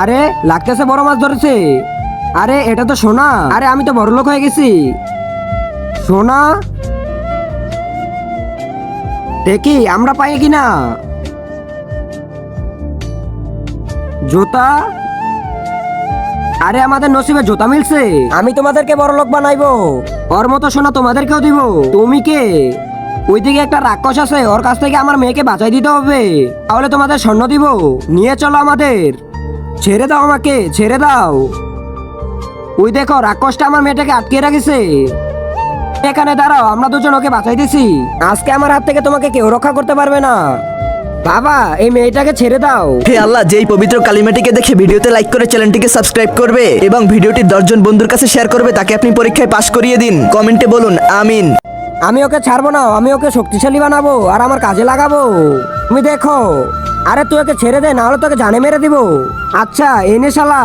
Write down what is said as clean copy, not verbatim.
আরে লাগতেছে বড় মাছ ধরেছে। আরে এটা তো সোনা। আরে আমি তো বড়লোক হয়ে গেছি। সোনা দেখি আমরা পাই কিনা। জুতা, আরে আমাদের নসিবে জুতা মিলছে। আমি তোমাদেরকে বড়লোক বানাইবো, ওর মতো সোনা তোমাদেরকেও দিব। তুমি কে? ওইদিকে একটা রাক্ষস আছে, ওর কাছ থেকে আমার মেয়েকে বাঁচাই দিতে হবে, তাহলে তোমাদের স্বর্ণ দিব। নিয়ে চলো আমাদের। ছেড়ে দাও আমাকে, ছেড়ে দাও। ওই দেখো রাক্ষসটা আমার মেয়েটাকে আটকে রাখিছে। এখানে দাঁড়াও, আমরা দুজন ওকে বাঁচাইতেছি। আজকে আমার হাত থেকে তোমাকে কেউ রক্ষা করতে পারবে না। বাবা এই মেয়েটাকে ছেড়ে দাও। হে আল্লাহ, যেই পবিত্র কালিমাটিকে দেখে ভিডিওতে লাইক করে চ্যানেলটিকে সাবস্ক্রাইব করবে এবং ভিডিওটি 10 জন বন্ধুর কাছে শেয়ার করবে, তাকে আপনি পরীক্ষায় পাশ করিয়ে দিন। কমেন্টে বলুন আমিন। আমি ওকে ছাড়বো না, আমি ওকে শক্তিশালী বানাবো আর আমার কাজে লাগাবো। তুমি দেখো। আরে তুই ওকে ছেড়ে দে, না হলে তোকে জানে মেরে দিব। আচ্ছা এনে শালা।